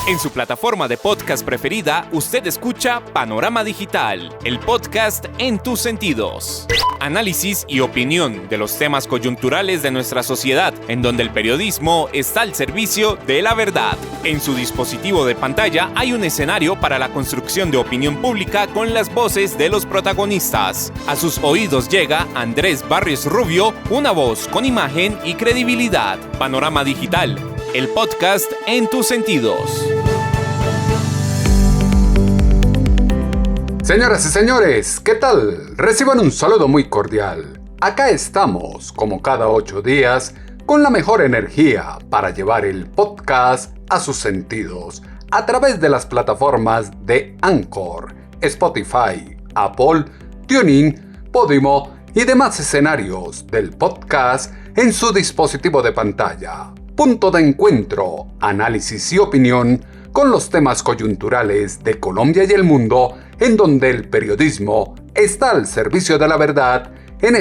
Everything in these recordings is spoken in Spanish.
En su plataforma de podcast preferida, usted escucha Panorama Digital, el podcast en tus sentidos. Análisis y opinión de los temas coyunturales de nuestra sociedad, en donde el periodismo está al servicio de la verdad. En su dispositivo de pantalla hay un escenario para la construcción de opinión pública con las voces de los protagonistas. A sus oídos llega Andrés Barrios Rubio, una voz con imagen y credibilidad. Panorama Digital, el podcast en tus sentidos. Señoras y señores, ¿qué tal? Reciban un saludo muy cordial. Acá estamos, como cada 8 días, con la mejor energía para llevar el podcast a sus sentidos a través de las plataformas de Anchor, Spotify, Apple, TuneIn, Podimo y demás escenarios del podcast en su dispositivo de pantalla. Punto de encuentro, análisis y opinión con los temas coyunturales de Colombia y el mundo, en donde el periodismo está al servicio de la verdad, en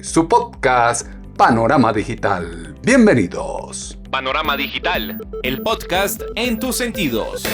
su podcast Panorama Digital. Bienvenidos. Panorama Digital, el podcast en tus sentidos.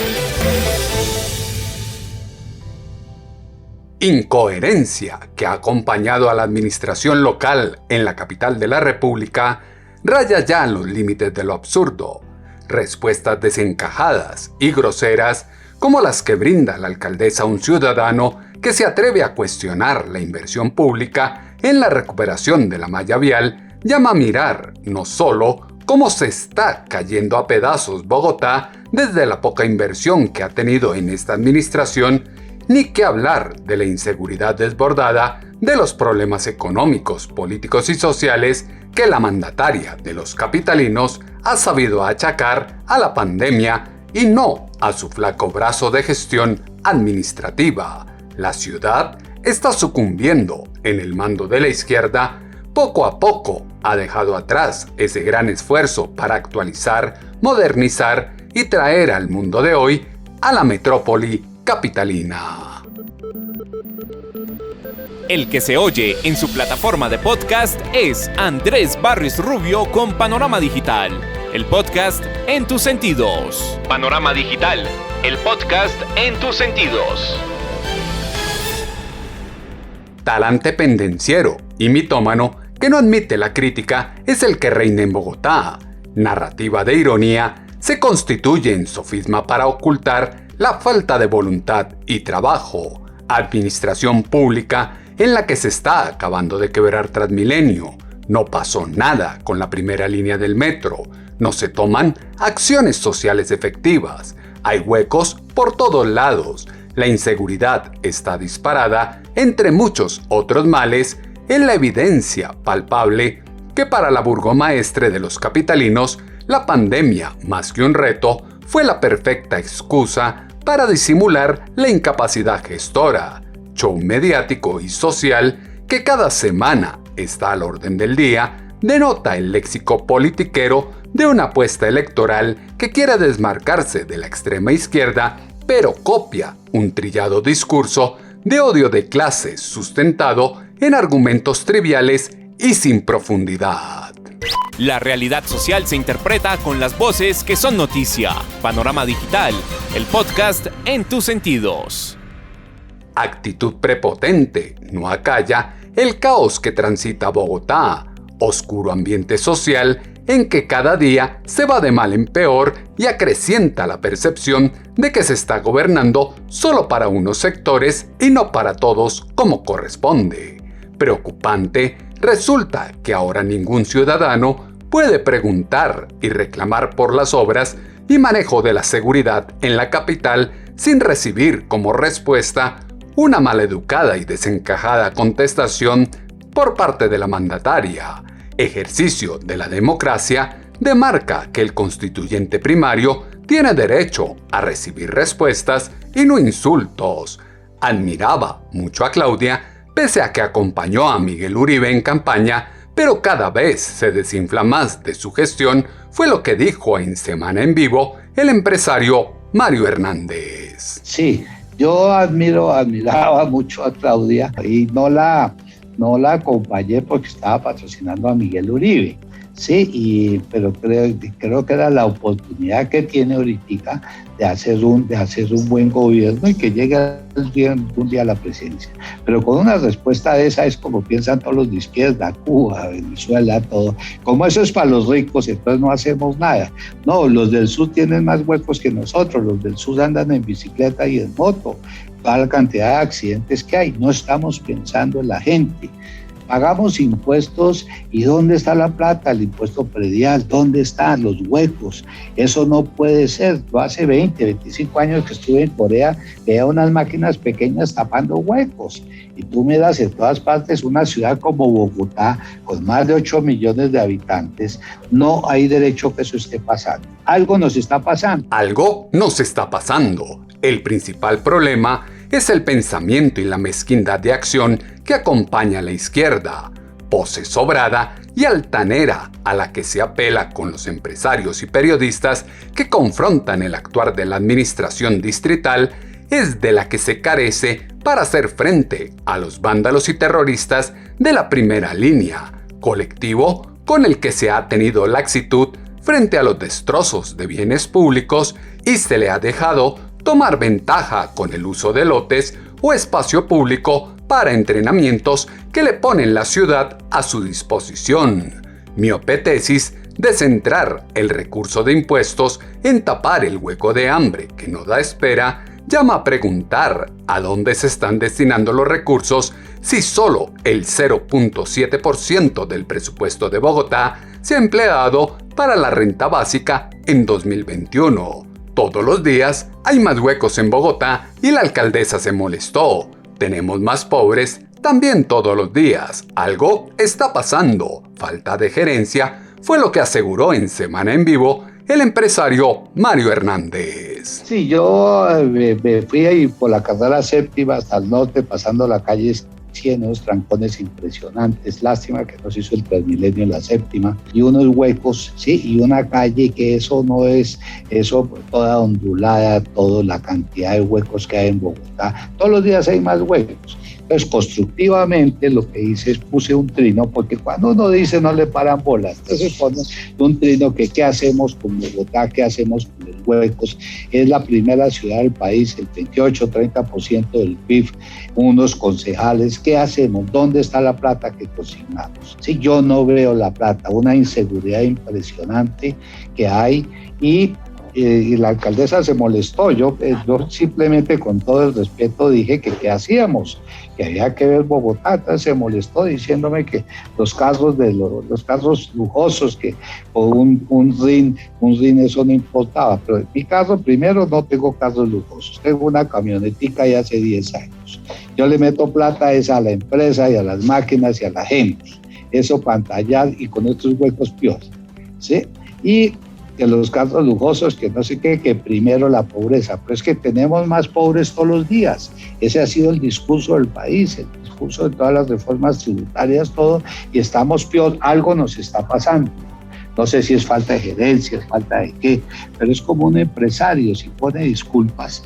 Incoherencia que ha acompañado a la administración local en la capital de la República raya ya los límites de lo absurdo. Respuestas desencajadas y groseras como las que brinda la alcaldesa a un ciudadano que se atreve a cuestionar la inversión pública en la recuperación de la malla vial, llama a mirar no solo cómo se está cayendo a pedazos Bogotá desde la poca inversión que ha tenido en esta administración, ni que hablar de la inseguridad desbordada, de los problemas económicos, políticos y sociales que la mandataria de los capitalinos ha sabido achacar a la pandemia y no a su flaco brazo de gestión administrativa. La ciudad está sucumbiendo en el mando de la izquierda. Poco a poco ha dejado atrás ese gran esfuerzo para actualizar, modernizar y traer al mundo de hoy a la metrópoli capitalina. El que se oye en su plataforma de podcast es Andrés Barrios Rubio con Panorama Digital, el podcast en tus sentidos. Panorama Digital, el podcast en tus sentidos. Talante pendenciero y mitómano que no admite la crítica es el que reina en Bogotá. Narrativa de ironía se constituye en sofisma para ocultar la falta de voluntad y trabajo. Administración pública en la que se está acabando de quebrar Transmilenio. No pasó nada con la primera línea del metro. No se toman acciones sociales efectivas. Hay huecos por todos lados. La inseguridad está disparada, entre muchos otros males. Es la evidencia palpable que para la burgomaestre de los capitalinos, la pandemia, más que un reto, fue la perfecta excusa para disimular la incapacidad gestora. Show mediático y social que cada semana está al orden del día, denota el léxico politiquero de una apuesta electoral que quiere desmarcarse de la extrema izquierda, pero copia un trillado discurso de odio de clases sustentado en argumentos triviales y sin profundidad. La realidad social se interpreta con las voces que son noticia. Panorama Digital, el podcast en tus sentidos. Actitud prepotente no acalla el caos que transita Bogotá, oscuro ambiente social en que cada día se va de mal en peor y acrecienta la percepción de que se está gobernando solo para unos sectores y no para todos como corresponde. Preocupante resulta que ahora ningún ciudadano puede preguntar y reclamar por las obras y manejo de la seguridad en la capital sin recibir como respuesta una maleducada y desencajada contestación por parte de la mandataria. Ejercicio de la democracia demarca que el constituyente primario tiene derecho a recibir respuestas y no insultos. Admiraba mucho a Claudia, pese a que acompañó a Miguel Uribe en campaña, pero cada vez se desinfla más de su gestión, fue lo que dijo en Semana en Vivo el empresario Mario Hernández. Sí, yo admiraba mucho a Claudia y no la acompañé porque estaba patrocinando a Miguel Uribe, Sí, pero creo que era la oportunidad que tiene ahorita de hacer un buen gobierno y que llegue un día a la presidencia. Pero con una respuesta de esa es como piensan todos los de izquierda, Cuba, Venezuela, todo. Como eso es para los ricos, entonces no hacemos nada. No, los del sur tienen más huecos que nosotros, los del sur andan en bicicleta y en moto, toda la cantidad de accidentes que hay. No estamos pensando en la gente. Pagamos impuestos y ¿dónde está la plata? El impuesto predial, ¿dónde están los huecos? Eso no puede ser. Yo hace 20, 25 años que estuve en Corea, veía unas máquinas pequeñas tapando huecos. Y tú miras en todas partes una ciudad como Bogotá, con más de 8 millones de habitantes, no hay derecho que eso esté pasando. Algo nos está pasando. Algo nos está pasando. El principal problema es el pensamiento y la mezquindad de acción que acompaña a la izquierda, pose sobrada y altanera a la que se apela con los empresarios y periodistas que confrontan el actuar de la administración distrital, es de la que se carece para hacer frente a los vándalos y terroristas de la primera línea, colectivo con el que se ha tenido laxitud frente a los destrozos de bienes públicos y se le ha dejado tomar ventaja con el uso de lotes o espacio público para entrenamientos que le ponen la ciudad a su disposición. Miope tesis de centrar el recurso de impuestos en tapar el hueco de hambre que no da espera, llama a preguntar a dónde se están destinando los recursos si solo el 0.7% del presupuesto de Bogotá se ha empleado para la renta básica en 2021. Todos los días hay más huecos en Bogotá y la alcaldesa se molestó. Tenemos más pobres también todos los días. Algo está pasando. Falta de gerencia fue lo que aseguró en Semana en Vivo el empresario Mario Hernández. Sí, yo me fui ahí por la carrera séptima hasta el norte, pasando la calle 100, unos trancones impresionantes. Lástima que no se hizo el Transmilenio en la séptima. Y unos huecos, sí, y una calle que eso no es, eso toda ondulada, toda la cantidad de huecos que hay en Bogotá. Todos los días hay más huecos. Entonces, constructivamente lo que hice es puse un trino, porque cuando uno dice no le paran bolas, entonces pone un trino que qué hacemos con Bogotá, qué hacemos con los huecos. Es la primera ciudad del país, el 28-30% del PIB, unos concejales, ¿qué hacemos? ¿Dónde está la plata que consignamos? Sí, yo no veo la plata, una inseguridad impresionante que hay y la alcaldesa se molestó. Yo simplemente con todo el respeto dije que qué hacíamos, que había que ver Bogotá. Entonces se molestó diciéndome que los carros lujosos, que por un RIN eso no importaba. Pero en mi caso, primero, no tengo carros lujosos, tengo una camionetica ya hace 10 años. Yo le meto plata a la empresa y a las máquinas y a la gente. Eso pantallar y con estos huecos peor, ¿sí? Y que los carros lujosos, que no sé qué, que primero la pobreza. Pero es que tenemos más pobres todos los días. Ese ha sido el discurso del país, el discurso de todas las reformas tributarias, todo, y estamos peor. Algo nos está pasando. No sé si es falta de gerencia, es falta de qué, pero es como un empresario, si pone disculpas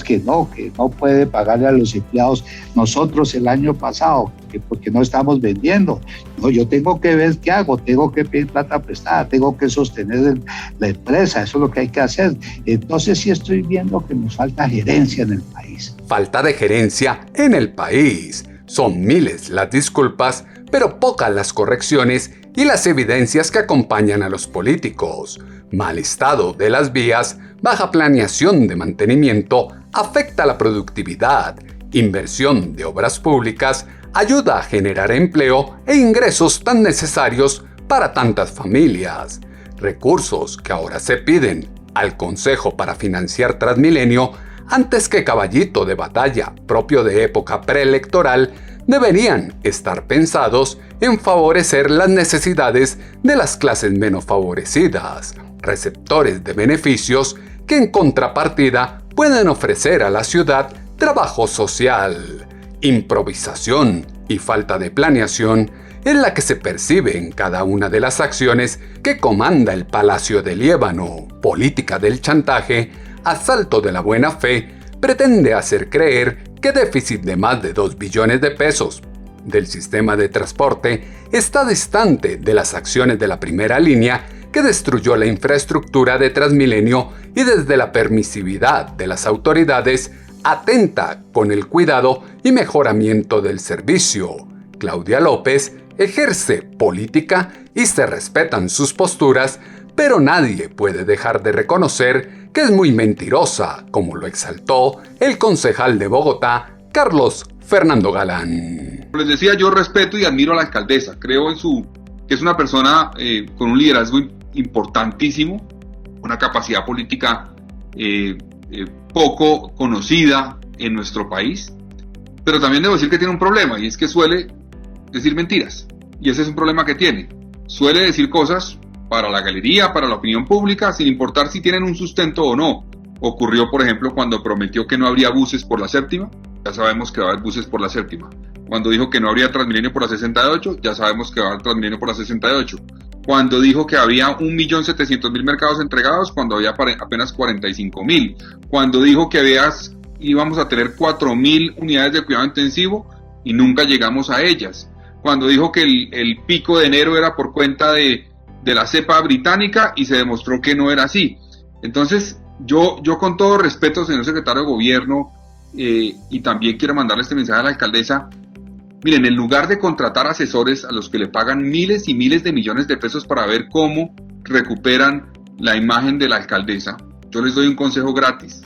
que no puede pagarle a los empleados. Nosotros el año pasado, que porque no estamos vendiendo, no, yo tengo que ver qué hago, tengo que pedir plata prestada, tengo que sostener la empresa, eso es lo que hay que hacer. Entonces sí estoy viendo que nos falta gerencia en el país. Falta de gerencia en el país. Son miles las disculpas, pero pocas las correcciones y las evidencias que acompañan a los políticos. Mal estado de las vías, baja planeación de mantenimiento afecta la productividad. Inversión de obras públicas ayuda a generar empleo e ingresos tan necesarios para tantas familias. Recursos que ahora se piden al Consejo para financiar Transmilenio antes que caballito de batalla propio de época preelectoral deberían estar pensados en favorecer las necesidades de las clases menos favorecidas, receptores de beneficios que en contrapartida pueden ofrecer a la ciudad trabajo social. Improvisación y falta de planeación es la que se percibe en cada una de las acciones que comanda el Palacio de Liébano. Política del chantaje, asalto de la buena fe, pretende hacer creer que déficit de más de 2 billones de pesos del sistema de transporte está distante de las acciones de la primera línea que destruyó la infraestructura de Transmilenio y desde la permisividad de las autoridades atenta con el cuidado y mejoramiento del servicio. Claudia López ejerce política y se respetan sus posturas, pero nadie puede dejar de reconocer que es muy mentirosa, como lo exaltó el concejal de Bogotá, Carlos Fernando Galán. Les decía, yo respeto y admiro a la alcaldesa. Creo que es una persona con un liderazgo importantísimo, una capacidad política poco conocida en nuestro país, pero también debo decir que tiene un problema, y es que suele decir mentiras, y ese es un problema que tiene. Suele decir cosas para la galería, para la opinión pública, sin importar si tienen un sustento o no. Ocurrió, por ejemplo, cuando prometió que no habría buses por la séptima, ya sabemos que va a haber buses por la séptima. Cuando dijo que no habría Transmilenio por la 68, ya sabemos que va a haber Transmilenio por la 68. Cuando dijo que había 1.700.000 mercados entregados, cuando había apenas 45.000. Cuando dijo que íbamos a tener 4.000 unidades de cuidado intensivo y nunca llegamos a ellas. Cuando dijo que el pico de enero era por cuenta de la cepa británica y se demostró que no era así. Entonces, yo con todo respeto, señor secretario de Gobierno, y también quiero mandarle este mensaje a la alcaldesa. Miren, en lugar de contratar asesores a los que le pagan miles y miles de millones de pesos para ver cómo recuperan la imagen de la alcaldesa, yo les doy un consejo gratis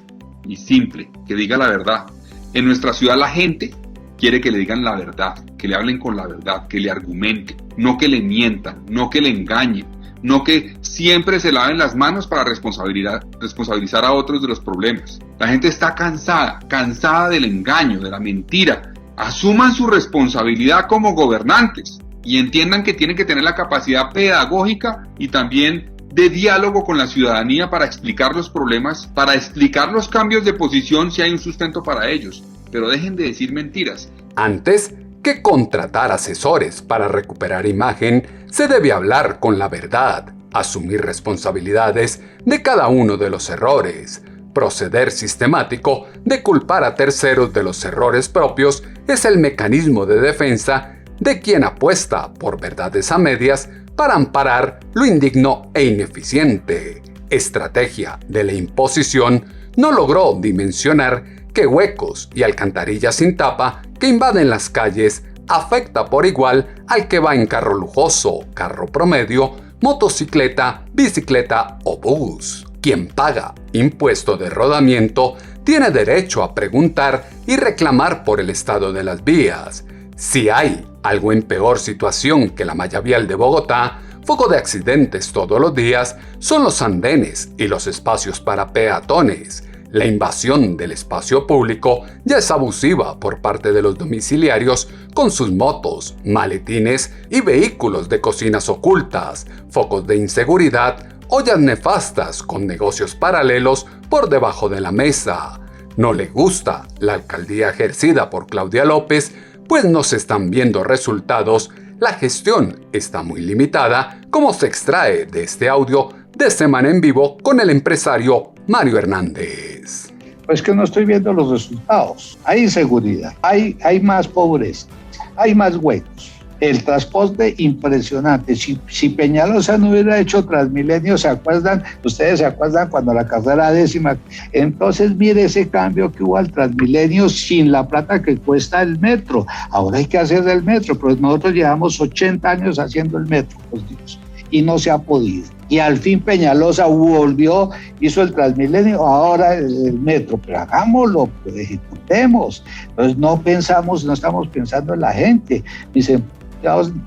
y simple, que diga la verdad. En nuestra ciudad la gente quiere que le digan la verdad, que le hablen con la verdad, que le argumenten, no que le mientan, no que le engañen, no que siempre se laven las manos para responsabilizar a otros de los problemas. La gente está cansada del engaño, de la mentira. Asuman su responsabilidad como gobernantes y entiendan que tienen que tener la capacidad pedagógica y también de diálogo con la ciudadanía para explicar los problemas, para explicar los cambios de posición si hay un sustento para ellos. Pero dejen de decir mentiras. Antes que contratar asesores para recuperar imagen, se debe hablar con la verdad, asumir responsabilidades de cada uno de los errores. Proceder sistemático de culpar a terceros de los errores propios es el mecanismo de defensa de quien apuesta por verdades a medias para amparar lo indigno e ineficiente. Estrategia de la imposición no logró dimensionar que huecos y alcantarillas sin tapa que invaden las calles afecta por igual al que va en carro lujoso, carro promedio, motocicleta, bicicleta o bus. Quien paga impuesto de rodamiento tiene derecho a preguntar y reclamar por el estado de las vías. Si hay algo en peor situación que la malla vial de Bogotá, foco de accidentes todos los días, son los andenes y los espacios para peatones. La invasión del espacio público ya es abusiva por parte de los domiciliarios con sus motos, maletines y vehículos de cocinas ocultas, focos de inseguridad, ollas nefastas con negocios paralelos por debajo de la mesa. No le gusta la alcaldía ejercida por Claudia López, pues no se están viendo resultados, la gestión está muy limitada, como se extrae de este audio de Semana en Vivo con el empresario Mario Hernández. Pues que no estoy viendo los resultados. Hay inseguridad, hay más pobreza, hay más huecos. El transporte impresionante. Si Peñalosa no hubiera hecho Transmilenio, ¿se acuerdan? Ustedes se acuerdan cuando la carrera décima. Entonces mire ese cambio que hubo al Transmilenio sin la plata que cuesta el metro. Ahora hay que hacer el metro, pero nosotros llevamos 80 años haciendo el metro, por Dios, y no se ha podido. Y al fin Peñalosa volvió, hizo el Transmilenio, ahora el metro, pero hagámoslo, pues ejecutemos. Entonces no estamos pensando en la gente. Dicen,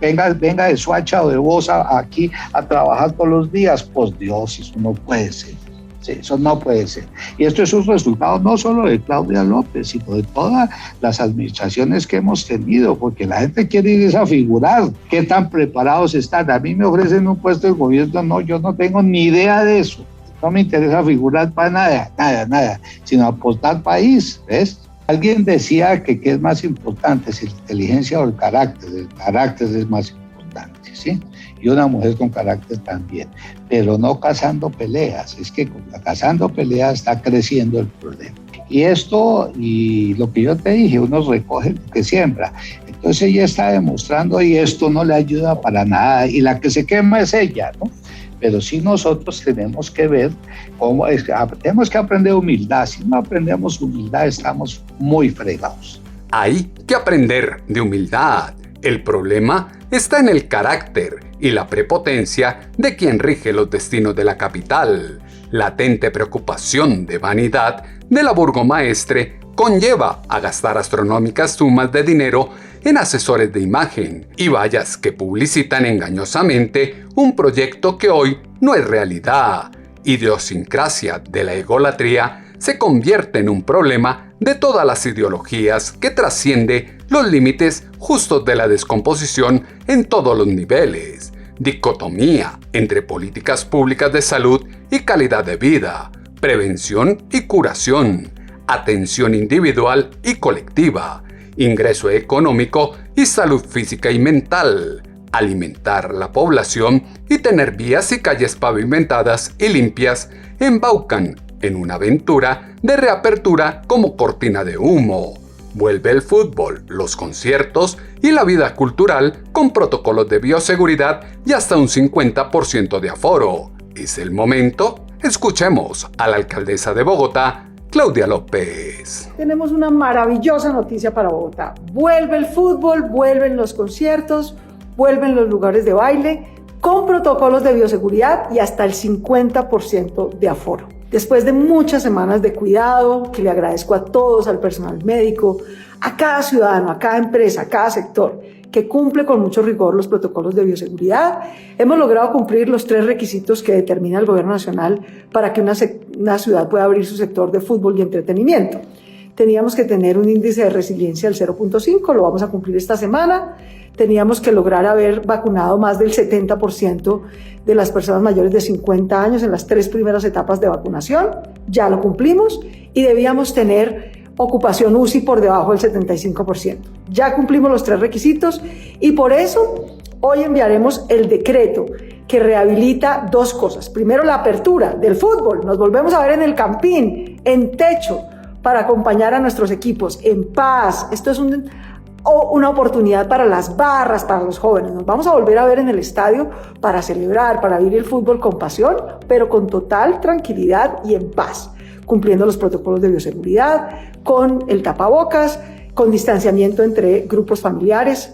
venga de Soacha o de Bosa aquí a trabajar todos los días. Pues Dios, eso no puede ser. Sí, eso no puede ser. Y esto es un resultado no solo de Claudia López, sino de todas las administraciones que hemos tenido, porque la gente quiere ir a figurar qué tan preparados están. A mí me ofrecen un puesto de gobierno, no, yo no tengo ni idea de eso. No me interesa figurar para nada, sino aportar país, ¿ves? Alguien decía que qué es más importante, si la inteligencia o el carácter. El carácter es más importante, ¿sí? Y una mujer con carácter también, pero no cazando peleas. Es que cazando peleas está creciendo el problema. Y esto, y lo que yo te dije, uno recoge lo que siembra. Entonces ella está demostrando y esto no le ayuda para nada y la que se quema es ella, ¿no? Pero sí nosotros tenemos que ver cómo es, tenemos que aprender humildad. Si no aprendemos humildad estamos muy fregados. Hay que aprender de humildad. El problema está en el carácter y la prepotencia de quien rige los destinos de la capital. Latente preocupación de vanidad de la burgomaestre conlleva a gastar astronómicas sumas de dinero en asesores de imagen y vallas que publicitan engañosamente un proyecto que hoy no es realidad. Idiosincrasia de la egolatría se convierte en un problema de todas las ideologías que trasciende los límites justos de la descomposición en todos los niveles. Dicotomía entre políticas públicas de salud y calidad de vida, prevención y curación, atención individual y colectiva, ingreso económico y salud física y mental, alimentar la población y tener vías y calles pavimentadas y limpias embaucan en una aventura de reapertura como cortina de humo. Vuelve el fútbol, los conciertos y la vida cultural con protocolos de bioseguridad y hasta un 50% de aforo. ¿Es el momento? Escuchemos a la alcaldesa de Bogotá, Claudia López. Tenemos una maravillosa noticia para Bogotá. Vuelve el fútbol, vuelven los conciertos, vuelven los lugares de baile con protocolos de bioseguridad y hasta el 50% de aforo. Después de muchas semanas de cuidado, que le agradezco a todos, al personal médico, a cada ciudadano, a cada empresa, a cada sector, que cumple con mucho rigor los protocolos de bioseguridad, hemos logrado cumplir los 3 requisitos que determina el Gobierno Nacional para que una ciudad pueda abrir su sector de fútbol y entretenimiento. Teníamos que tener un índice de resiliencia del 0.5, lo vamos a cumplir esta semana. Teníamos que lograr haber vacunado más del 70% de las personas mayores de 50 años en las 3 primeras etapas de vacunación, ya lo cumplimos, y debíamos tener ocupación UCI por debajo del 75%. Ya cumplimos los 3 requisitos y por eso hoy enviaremos el decreto que rehabilita 2 cosas. Primero, la apertura del fútbol. Nos volvemos a ver en el Campín, en techo, para acompañar a nuestros equipos en paz. Esto es una oportunidad para las barras, para los jóvenes. Nos vamos a volver a ver en el estadio para celebrar, para vivir el fútbol con pasión, pero con total tranquilidad y en paz, cumpliendo los protocolos de bioseguridad, con el tapabocas, con distanciamiento entre grupos familiares.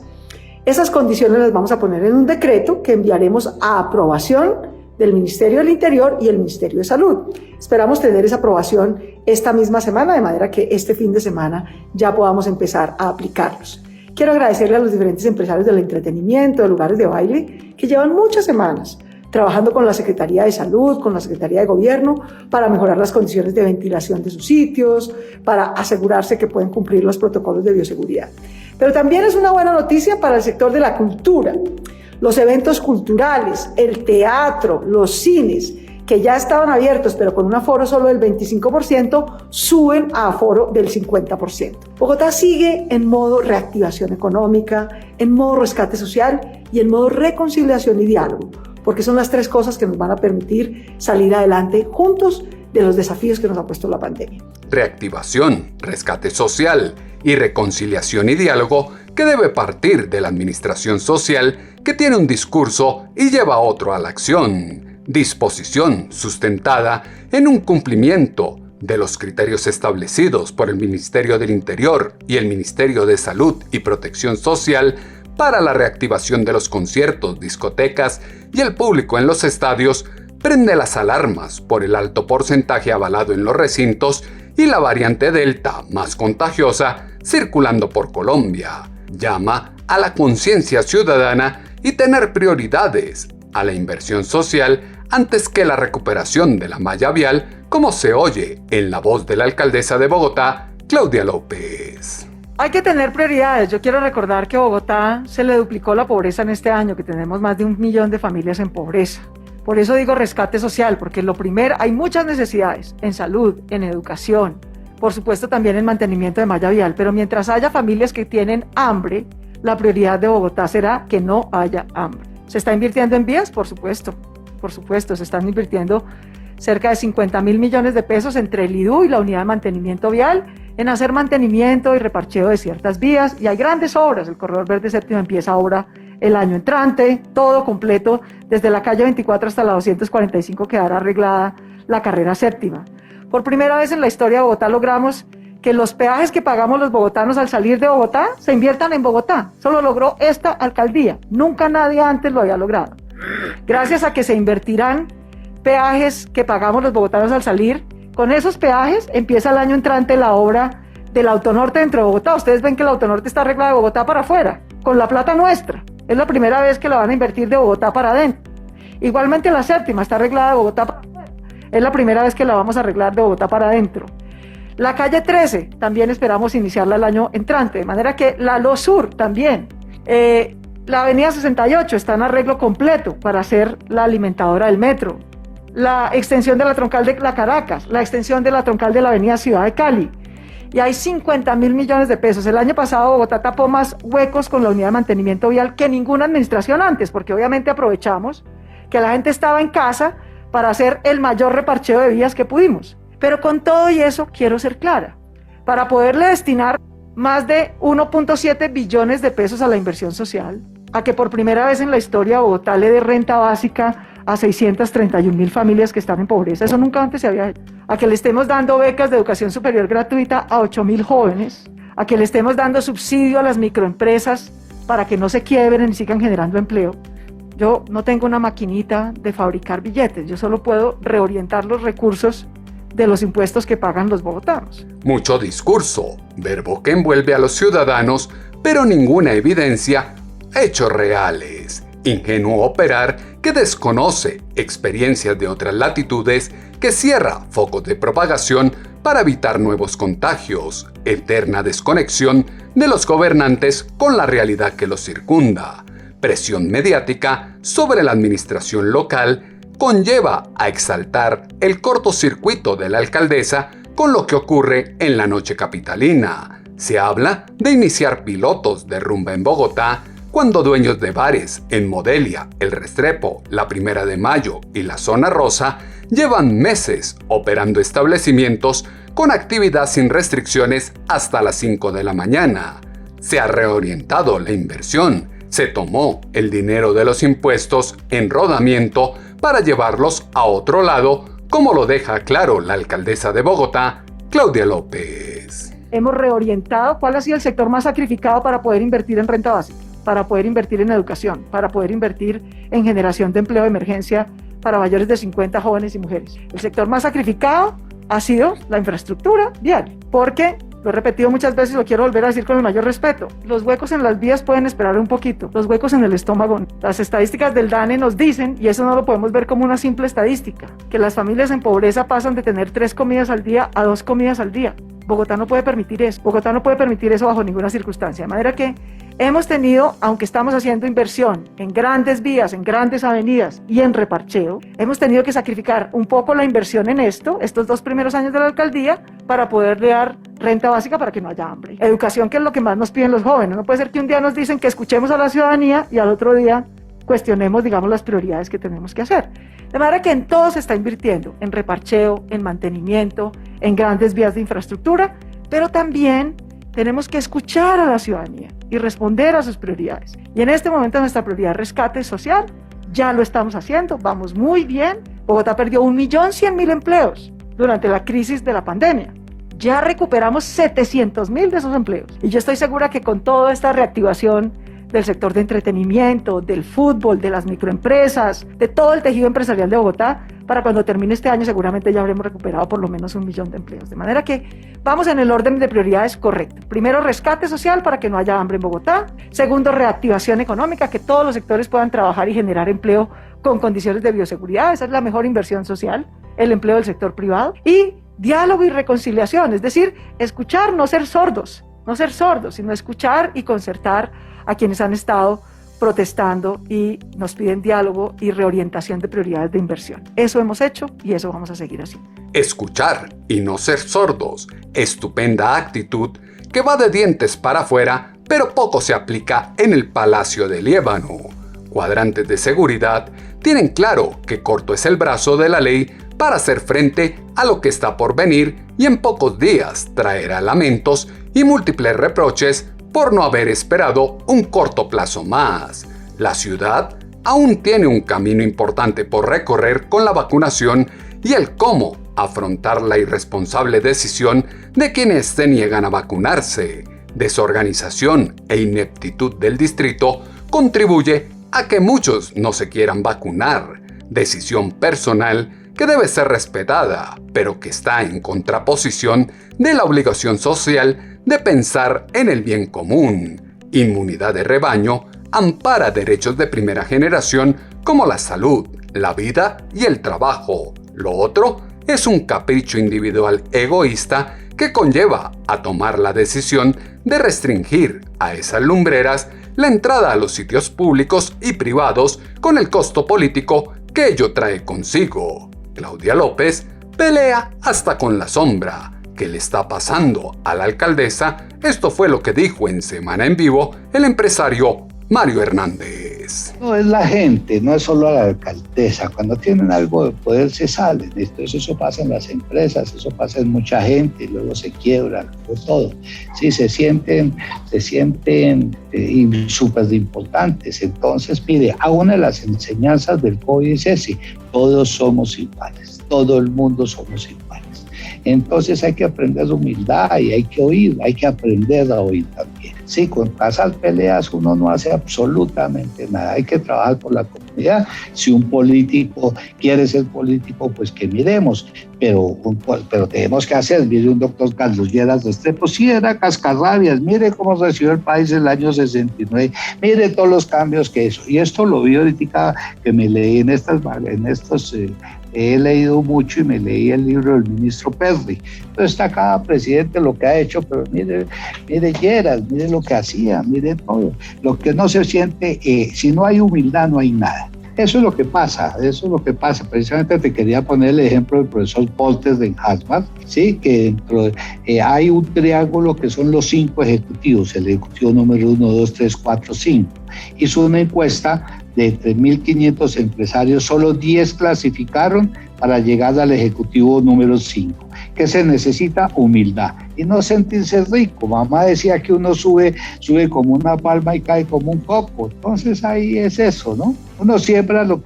Esas condiciones las vamos a poner en un decreto que enviaremos a aprobación del Ministerio del Interior y el Ministerio de Salud. Esperamos tener esa aprobación esta misma semana, de manera que este fin de semana ya podamos empezar a aplicarlos. Quiero agradecerle a los diferentes empresarios del entretenimiento, de lugares de baile, que llevan muchas semanas trabajando con la Secretaría de Salud, con la Secretaría de Gobierno, para mejorar las condiciones de ventilación de sus sitios, para asegurarse que pueden cumplir los protocolos de bioseguridad. Pero también es una buena noticia para el sector de la cultura. Los eventos culturales, el teatro, los cines, que ya estaban abiertos pero con un aforo solo del 25%, suben a aforo del 50%. Bogotá sigue en modo reactivación económica, en modo rescate social y en modo reconciliación y diálogo, porque son las 3 cosas que nos van a permitir salir adelante juntos de los desafíos que nos ha puesto la pandemia. Reactivación, rescate social y reconciliación y diálogo que debe partir de la administración social que tiene un discurso y lleva otro a la acción. Disposición sustentada en un cumplimiento de los criterios establecidos por el Ministerio del Interior y el Ministerio de Salud y Protección Social para la reactivación de los conciertos, discotecas y el público en los estadios, prende las alarmas por el alto porcentaje avalado en los recintos y la variante Delta más contagiosa circulando por Colombia. Llama a la conciencia ciudadana y tener prioridades a la inversión social antes que la recuperación de la malla vial, como se oye en la voz de la alcaldesa de Bogotá, Claudia López. Hay que tener prioridades. Yo quiero recordar que a Bogotá se le duplicó la pobreza en este año, que tenemos más de 1 millón de familias en pobreza. Por eso digo rescate social, porque lo primero, hay muchas necesidades en salud, en educación, por supuesto también en mantenimiento de malla vial, pero mientras haya familias que tienen hambre, la prioridad de Bogotá será que no haya hambre. ¿Se está invirtiendo en vías? Por supuesto, se están invirtiendo cerca de 50.000 millones de pesos entre el IDU y la Unidad de Mantenimiento Vial en hacer mantenimiento y reparcheo de ciertas vías, y hay grandes obras. El Corredor Verde Séptimo empieza ahora el año entrante, todo completo, desde la calle 24 hasta la 245 quedará arreglada la carrera séptima. Por primera vez en la historia de Bogotá logramos que los peajes que pagamos los bogotanos al salir de Bogotá se inviertan en Bogotá. Eso lo logró esta alcaldía. Nunca nadie antes lo había logrado. Gracias a que se invertirán peajes que pagamos los bogotanos al salir, con esos peajes empieza el año entrante la obra del Autonorte dentro de Bogotá. Ustedes ven que el Autonorte está arreglado de Bogotá para afuera, con la plata nuestra. Es la primera vez que la van a invertir de Bogotá para adentro. Igualmente la séptima está arreglada de Bogotá para afuera. Es la primera vez que la vamos a arreglar de Bogotá para adentro. La calle 13 también esperamos iniciarla el año entrante, de manera que la Lo Sur también. La avenida 68 está en arreglo completo para ser la alimentadora del metro. La extensión de la troncal de la Caracas, la extensión de la troncal de la avenida Ciudad de Cali. Y hay 50.000 millones de pesos. El año pasado Bogotá tapó más huecos con la unidad de mantenimiento vial que ninguna administración antes, porque obviamente aprovechamos que la gente estaba en casa para hacer el mayor reparcheo de vías que pudimos. Pero con todo y eso quiero ser clara. Para poderle destinar más de 1.7 billones de pesos a la inversión social, a que por primera vez en la historia Bogotá le dé renta básica a 631.000 familias que están en pobreza, eso nunca antes se había hecho, a que le estemos dando becas de educación superior gratuita a 8.000 jóvenes, a que le estemos dando subsidio a las microempresas para que no se quiebren y sigan generando empleo. Yo no tengo una maquinita de fabricar billetes, yo solo puedo reorientar los recursos de los impuestos que pagan los bogotanos. Mucho discurso, verbo que envuelve a los ciudadanos, pero ninguna evidencia, hechos reales. Ingenuo operar que desconoce experiencias de otras latitudes, que cierra focos de propagación para evitar nuevos contagios, eterna desconexión de los gobernantes con la realidad que los circunda. Presión mediática sobre la administración local conlleva a exaltar el cortocircuito de la alcaldesa con lo que ocurre en la noche capitalina. Se habla de iniciar pilotos de rumba en Bogotá cuando dueños de bares en Modelia, El Restrepo, la Primera de Mayo y la Zona Rosa llevan meses operando establecimientos con actividad sin restricciones hasta las 5 de la mañana. Se ha reorientado la inversión, se tomó el dinero de los impuestos en rodamiento para llevarlos a otro lado, como lo deja claro la alcaldesa de Bogotá, Claudia López. Hemos reorientado cuál ha sido el sector más sacrificado para poder invertir en renta básica, para poder invertir en educación, para poder invertir en generación de empleo de emergencia para mayores de 50 jóvenes y mujeres. El sector más sacrificado ha sido la infraestructura vial, porque, lo he repetido muchas veces y lo quiero volver a decir con el mayor respeto, los huecos en las vías pueden esperar un poquito, los huecos en el estómago. Las estadísticas del DANE nos dicen, y eso no lo podemos ver como una simple estadística, que las familias en pobreza pasan de tener 3 comidas al día a 2 comidas al día. Bogotá no puede permitir eso. Bogotá no puede permitir eso bajo ninguna circunstancia. De manera que hemos tenido, aunque estamos haciendo inversión en grandes vías, en grandes avenidas y en reparcheo, hemos tenido que sacrificar un poco la inversión en estos 2 primeros años de la alcaldía para poderle dar renta básica para que no haya hambre. Educación, que es lo que más nos piden los jóvenes. No puede ser que un día nos dicen que escuchemos a la ciudadanía y al otro día cuestionemos, digamos, las prioridades que tenemos que hacer. De manera que en todo se está invirtiendo, en reparcheo, en mantenimiento, en grandes vías de infraestructura, pero también tenemos que escuchar a la ciudadanía y responder a sus prioridades. Y en este momento nuestra prioridad es rescate social, ya lo estamos haciendo, vamos muy bien. Bogotá perdió 1.100.000 empleos durante la crisis de la pandemia. Ya recuperamos 700.000 de esos empleos. Y yo estoy segura que con toda esta reactivación del sector de entretenimiento, del fútbol, de las microempresas, de todo el tejido empresarial de Bogotá, para cuando termine este año seguramente ya habremos recuperado por lo menos 1 millón de empleos. De manera que vamos en el orden de prioridades correcto. Primero, rescate social para que no haya hambre en Bogotá. Segundo, reactivación económica, que todos los sectores puedan trabajar y generar empleo con condiciones de bioseguridad. Esa es la mejor inversión social, el empleo del sector privado. Y diálogo y reconciliación, es decir, escuchar, no ser sordos, sino escuchar y concertar a quienes han estado protestando y nos piden diálogo y reorientación de prioridades de inversión. Eso hemos hecho y eso vamos a seguir haciendo. Escuchar y no ser sordos, estupenda actitud que va de dientes para afuera, pero poco se aplica en el Palacio de Líbano. Cuadrantes de seguridad tienen claro que corto es el brazo de la ley para hacer frente a lo que está por venir y en pocos días traerá lamentos y múltiples reproches por no haber esperado un corto plazo más. La ciudad aún tiene un camino importante por recorrer con la vacunación y el cómo afrontar la irresponsable decisión de quienes se niegan a vacunarse. Desorganización e ineptitud del distrito contribuye a que muchos no se quieran vacunar. Decisión personal que debe ser respetada, pero que está en contraposición de la obligación social de pensar en el bien común. Inmunidad de rebaño ampara derechos de primera generación como la salud, la vida y el trabajo. Lo otro es un capricho individual egoísta que conlleva a tomar la decisión de restringir a esas lumbreras la entrada a los sitios públicos y privados con el costo político que ello trae consigo. Claudia López pelea hasta con la sombra. ¿Qué le está pasando a la alcaldesa? Esto fue lo que dijo en Semana en Vivo el empresario Mario Hernández. No es la gente, no es solo la alcaldesa. Cuando tienen algo de poder se salen. Entonces eso pasa en las empresas, eso pasa en mucha gente, y luego se quiebran, luego todo. Sí, se sienten súper importantes. Entonces, mire, una de las enseñanzas del COVID es ese: todos somos iguales, todo el mundo somos iguales. Entonces hay que aprender de humildad y hay que oír, hay que aprender a oír también. Sí, con esas peleas uno no hace absolutamente nada, hay que trabajar por la comunidad. Si un político quiere ser político, pues que miremos, pero tenemos que hacer. Mire, un doctor Carlos Lleras Restrepo, sí era cascarrabias, mire cómo recibió el país en el año 69, mire todos los cambios que hizo. Y esto lo vi ahorita que me leí en estos he leído mucho y me leí el libro del ministro Perry. Entonces está cada presidente lo que ha hecho, pero mire Lleras, mire lo que hacía, mire todo. Lo que no se siente, si no hay humildad no hay nada. Eso es lo que pasa. Precisamente te quería poner el ejemplo del profesor Polters de Harvard, ¿sí? Que dentro hay un triángulo que son los 5 ejecutivos, el ejecutivo número 1, 2, 3, 4, 5. Hizo una encuesta de 3.500 empresarios, solo 10 clasificaron para llegar al ejecutivo número 5. ¿Qué se necesita? Humildad y no sentirse rico. Mamá decía que uno sube como una palma y cae como un coco. Entonces ahí es eso, ¿no? Uno siembra uno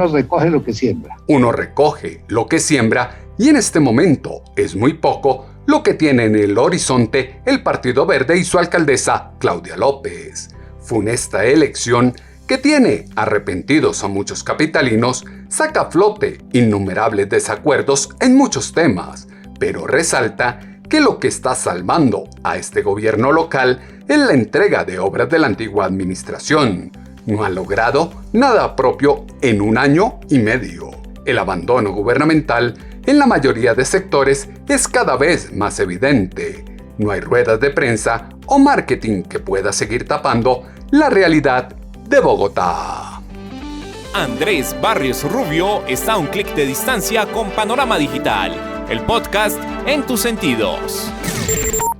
recoge lo que siembra. Uno recoge lo que siembra y en este momento es muy poco lo que tiene en el horizonte el Partido Verde y su alcaldesa Claudia López. Funesta elección que tiene arrepentidos a muchos capitalinos, saca a flote innumerables desacuerdos en muchos temas, pero resalta que lo que está salvando a este gobierno local es la entrega de obras de la antigua administración. No ha logrado nada propio en 1 año y medio. El abandono gubernamental en la mayoría de sectores es cada vez más evidente. No hay ruedas de prensa o marketing que pueda seguir tapando la realidad de Bogotá. Andrés Barrios Rubio está a un clic de distancia con Panorama Digital, el podcast en tus sentidos.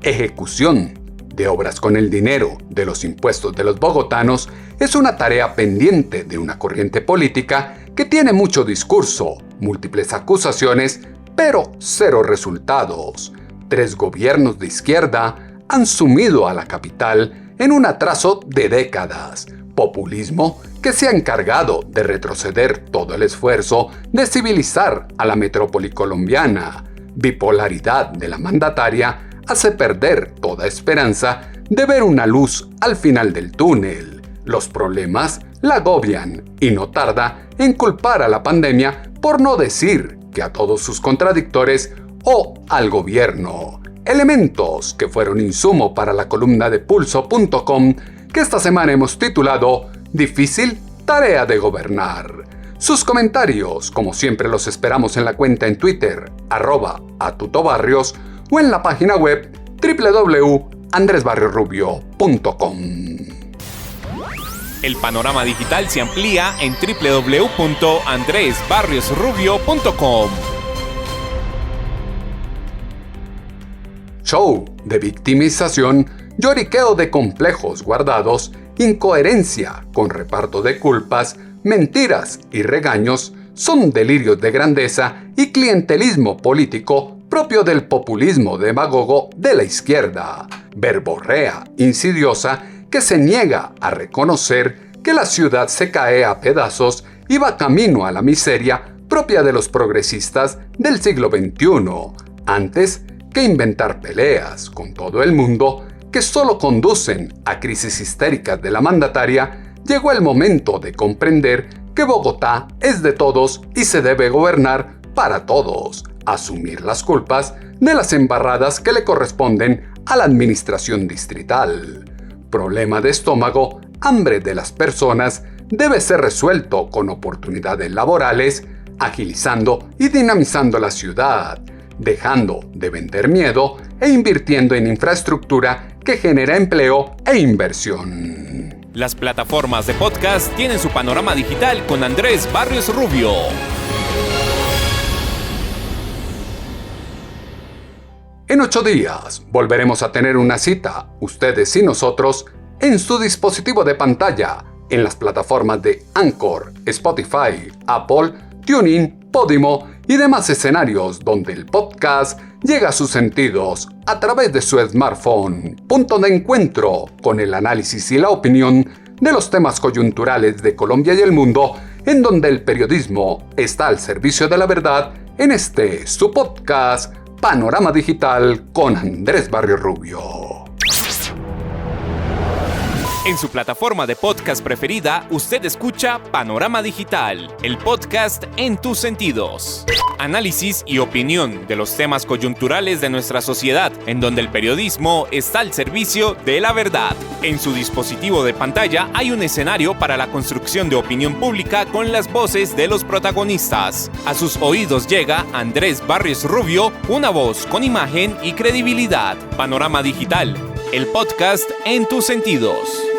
Ejecución de obras con el dinero de los impuestos de los bogotanos es una tarea pendiente de una corriente política que tiene mucho discurso, múltiples acusaciones, pero 0 resultados. 3 gobiernos de izquierda han sumido a la capital en un atraso de décadas. Populismo que se ha encargado de retroceder todo el esfuerzo de civilizar a la metrópoli colombiana. Bipolaridad de la mandataria hace perder toda esperanza de ver una luz al final del túnel. Los problemas la agobian y no tarda en culpar a la pandemia, por no decir que a todos sus contradictores o al gobierno. Elementos que fueron insumo para la columna de Pulso.com que esta semana hemos titulado Difícil tarea de gobernar. Sus comentarios, como siempre, los esperamos en la cuenta en Twitter, @atutobarrios, o en la página web www.andresbarriosrubio.com. El panorama digital se amplía en www.andresbarriosrubio.com. Show de victimización, lloriqueo de complejos guardados, incoherencia con reparto de culpas, mentiras y regaños son delirios de grandeza y clientelismo político propio del populismo demagogo de la izquierda, verborrea insidiosa que se niega a reconocer que la ciudad se cae a pedazos y va camino a la miseria propia de los progresistas del siglo XXI, antes que inventar peleas con todo el mundo que solo conducen a crisis histéricas de la mandataria. Llegó el momento de comprender que Bogotá es de todos y se debe gobernar para todos, asumir las culpas de las embarradas que le corresponden a la administración distrital. Problema de estómago, hambre de las personas, debe ser resuelto con oportunidades laborales, agilizando y dinamizando la ciudad, dejando de vender miedo e invirtiendo en infraestructura que genera empleo e inversión. Las plataformas de podcast tienen su panorama digital con Andrés Barrios Rubio. En 8 días volveremos a tener una cita, ustedes y nosotros, en su dispositivo de pantalla, en las plataformas de Anchor, Spotify, Apple, TuneIn, Podimo y demás escenarios donde el podcast llega a sus sentidos a través de su smartphone. Punto de encuentro con el análisis y la opinión de los temas coyunturales de Colombia y el mundo, en donde el periodismo está al servicio de la verdad, en su podcast Panorama Digital con Andrés Barrios Rubio. En su plataforma de podcast preferida, usted escucha Panorama Digital, el podcast en tus sentidos. Análisis y opinión de los temas coyunturales de nuestra sociedad, en donde el periodismo está al servicio de la verdad. En su dispositivo de pantalla hay un escenario para la construcción de opinión pública con las voces de los protagonistas. A sus oídos llega Andrés Barrios Rubio, una voz con imagen y credibilidad. Panorama Digital, el podcast en tus sentidos.